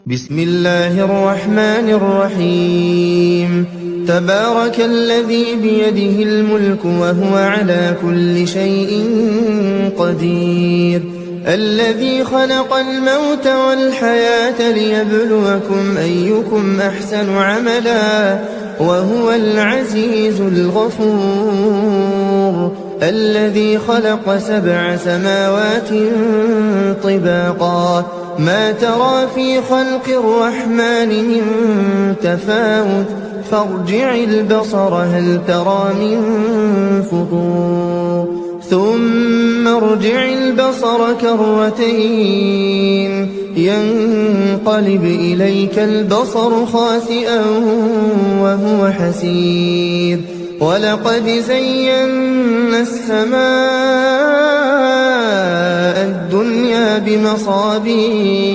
بسم الله الرحمن الرحيم تبارك الذي بيده الملك وهو على كل شيء قدير الذي خلق الموت والحياة ليبلوكم أيكم أحسن عملا وهو العزيز الغفور الذي خلق 7 سماوات طباقا ما ترى في خلق الرحمن من تفاوت فارجع البصر هل ترى من فطور ثم ارجع البصر كرتين ينقلب إليك البصر خاسئا وهو حسير ولقد زينا السماء الدنيا بمصابيح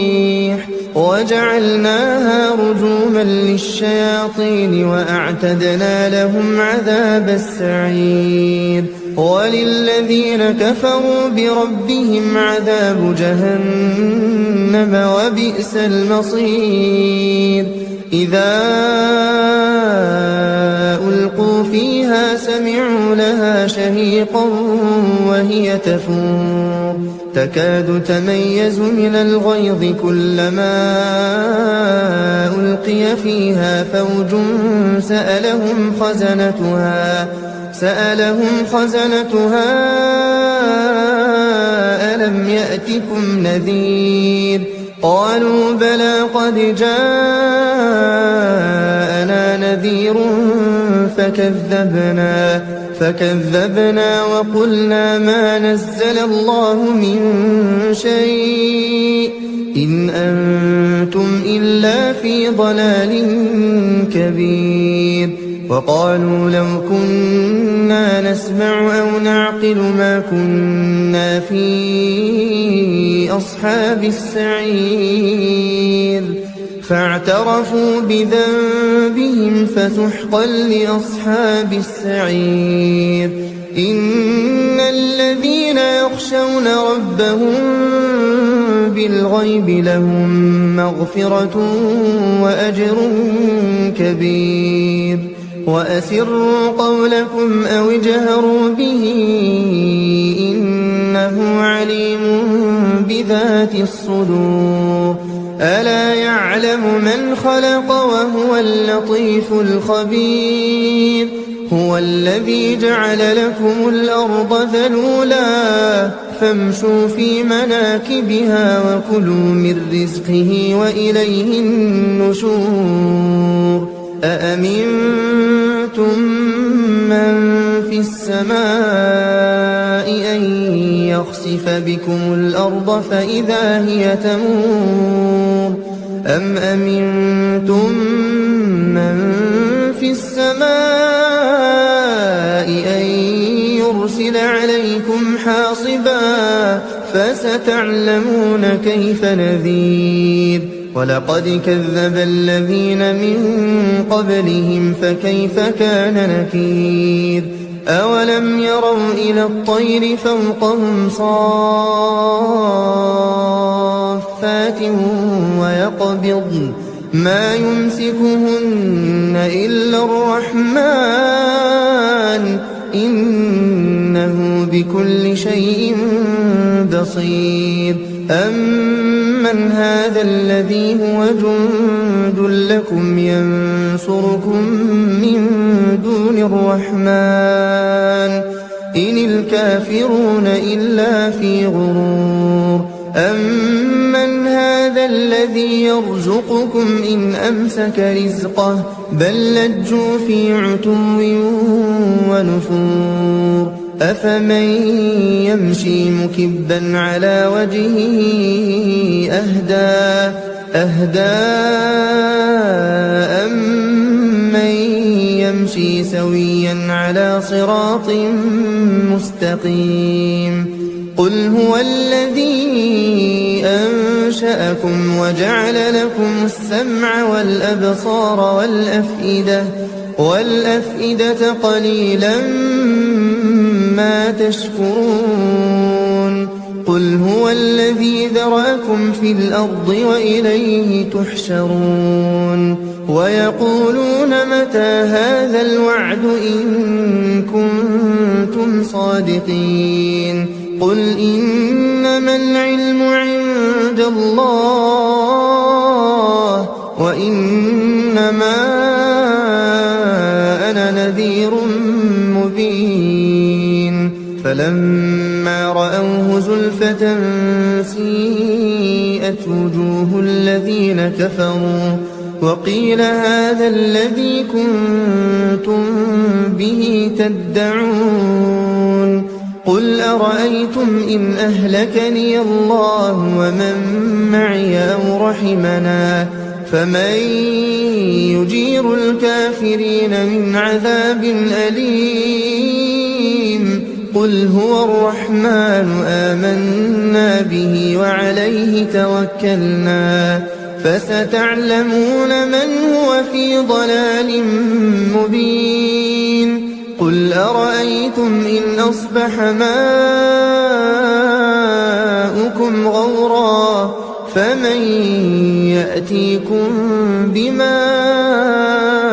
وجعلناها رجوما للشياطين وأعتدنا لهم عذاب السعير وللذين كفروا بربهم عذاب جهنم وبئس المصير إذا ألقوا فيها سمعوا لها شهيقا وهي تفور تكاد تميز من الغيظ كلما ألقي فيها فوج سألهم خزنتها ألم يأتكم نذير قالوا بلى قد جاءنا نذير فكذبنا وقلنا ما نزل الله من شيء إن أنتم إلا في ضلال كبير وقالوا لو كنا نسمع أو نعقل ما كنا في أصحاب السعير فاعترفوا بذنبهم فسحقا لأصحاب السعير إن الذين يخشون ربهم بالغيب لهم مغفرة وأجر كبير وأسروا قولكم أو اجهروا به إنه عليم بذات الصدور ألا يعلم من خلق وهو اللطيف الخبير هو الذي جعل لكم الأرض ذلولا فامشوا في مناكبها وكلوا من رزقه وإليه النشور أأمنتم من في السماء أن يخسف بكم الأرض فإذا هي تمور أم أمنتم من في السماء أن يرسل عليكم حاصبا فستعلمون كيف نذير ولقد كذب الذين من قبلهم فكيف كان نكير أولم يروا إلى الطير فوقهم صافات ويقبضن ما يمسكهن إلا الرحمن إنه بكل شيء بصير أمن هذا الذي هو جند لكم ينصركم من دون الرحمن إن الكافرون إلا في غرور أمن هذا الذي يرزقكم إن أمسك رزقه بل لجوا في عتو ونفور أفمن يمشي مكبا على وجهه أهدى أمن يمشي سويا على صراط مستقيم قل هو الذي أنشأكم وجعل لكم السمع والأبصار والأفئدة قليلا ما تشكرون قل هو الذي ذرأكم في الأرض وإليه تحشرون ويقولون متى هذا الوعد إن كنتم صادقين قل إنما العلم عند الله وإنما أنا نذير مبين فلما رأوه زلفة سيئت وجوه الذين كفروا وقيل هذا الذي كنتم به تدعون قل أرأيتم إن أهلكني الله ومن معي أو رحمنا فمن يجير الكافرين من عذاب أليم قل هو الرحمن آمنا به وعليه توكلنا فستعلمون من هو في ضلال مبين قل أرأيتم إن أصبح ماؤكم غورا فمن يأتيكم بماء